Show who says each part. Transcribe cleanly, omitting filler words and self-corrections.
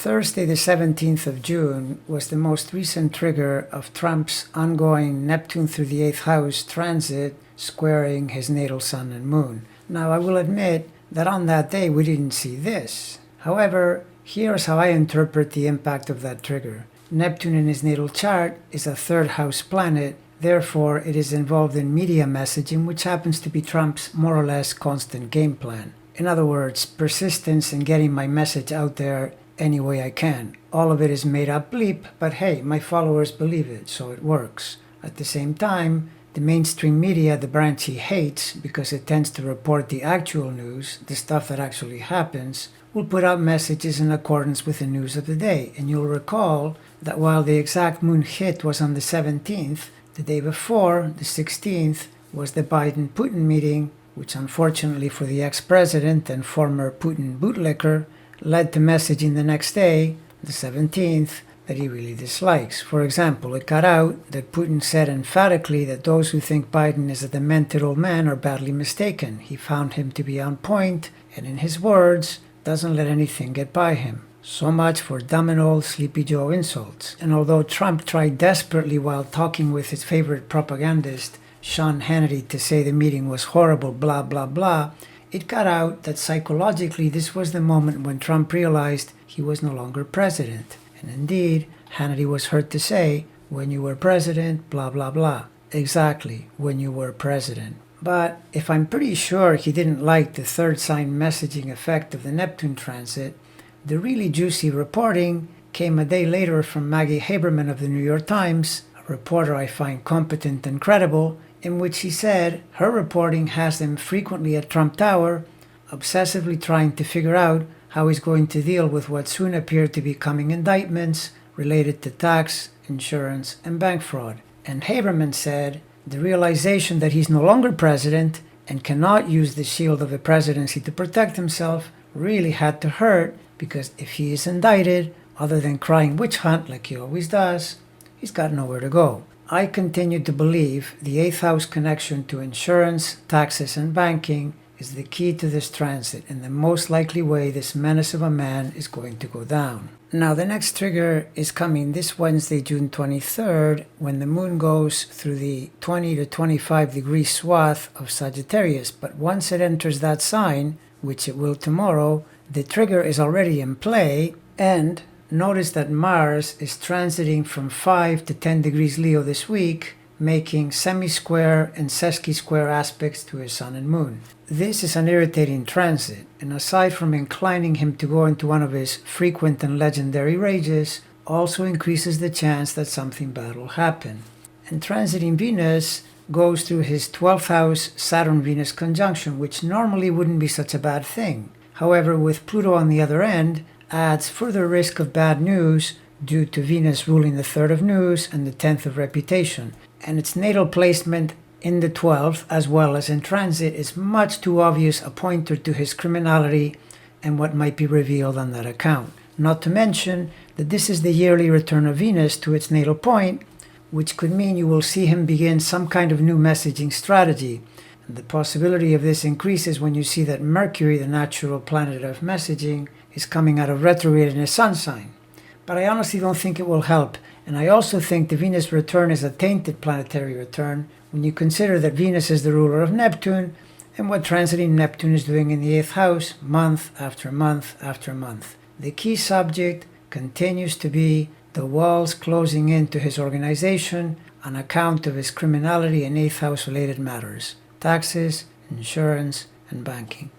Speaker 1: Thursday, the 17th of June, was the most recent trigger of Trump's ongoing Neptune through the 8th house transit squaring his natal sun and moon. Now, I will admit that on that day we didn't see this. However, here's how I interpret the impact of that trigger. Neptune in his natal chart is a third house planet, therefore it is involved in media messaging, which happens to be Trump's more or less constant game plan. In other words, persistence in getting my message out there any way I can. All of it is made up bleep, but hey, my followers believe it, so it works. At the same time, the mainstream media, the branch he hates because it tends to report the actual news, the stuff that actually happens, will put out messages in accordance with the news of the day. And you'll recall that while the exact moon hit was on the 17th, the day before, the 16th, was the Biden-Putin meeting, which unfortunately for the ex-president and former Putin bootlicker, led to messaging the next day, the 17th, that he really dislikes. For example, it got out that Putin said emphatically that those who think Biden is a demented old man are badly mistaken. He found him to be on point, and in his words, doesn't let anything get by him. So much for dumb and old Sleepy Joe insults. And although Trump tried desperately while talking with his favorite propagandist, Sean Hannity, to say the meeting was horrible, blah, blah, blah, it got out that psychologically this was the moment when Trump realized he was no longer president. And indeed, Hannity was heard to say, when you were president, blah, blah, blah. Exactly, when you were president. But if I'm pretty sure he didn't like the third sign messaging effect of the Neptune transit, the really juicy reporting came a day later from Maggie Haberman of the New York Times, a reporter I find competent and credible, in which he said her reporting has him frequently at Trump Tower, obsessively trying to figure out how he's going to deal with what soon appear to be coming indictments related to tax, insurance, and bank fraud. And Haberman said the realization that he's no longer president and cannot use the shield of the presidency to protect himself really had to hurt, because if he is indicted, other than crying witch hunt like he always does, he's got nowhere to go. I continue to believe the 8th house connection to insurance, taxes, and banking is the key to this transit and the most likely way this menace of a man is going to go down. Now, the next trigger is coming this Wednesday, June 23rd, when the moon goes through the 20 to 25 degree swath of Sagittarius. But once it enters that sign, which it will tomorrow, the trigger is already in play, and notice that Mars is transiting from 5 to 10 degrees Leo this week, making semi-square and sesqui-square aspects to his sun and moon. This is an irritating transit, and aside from inclining him to go into one of his frequent and legendary rages, also increases the chance that something bad will happen. And transiting Venus goes through his 12th house Saturn-Venus conjunction, which normally wouldn't be such a bad thing. However, with Pluto on the other end, adds further risk of bad news due to Venus ruling the 3rd of news and the 10th of reputation. And its natal placement in the 12th as well as in transit is much too obvious a pointer to his criminality and what might be revealed on that account. Not to mention that this is the yearly return of Venus to its natal point, which could mean you will see him begin some kind of new messaging strategy. And the possibility of this increases when you see that Mercury, the natural planet of messaging, is coming out of retrograde in his sun sign. But I honestly don't think it will help, and I also think the Venus return is a tainted planetary return when you consider that Venus is the ruler of Neptune, and what transiting Neptune is doing in the 8th house month after month after month. The key subject continues to be the walls closing into his organization on account of his criminality and 8th house related matters, taxes, insurance, and banking.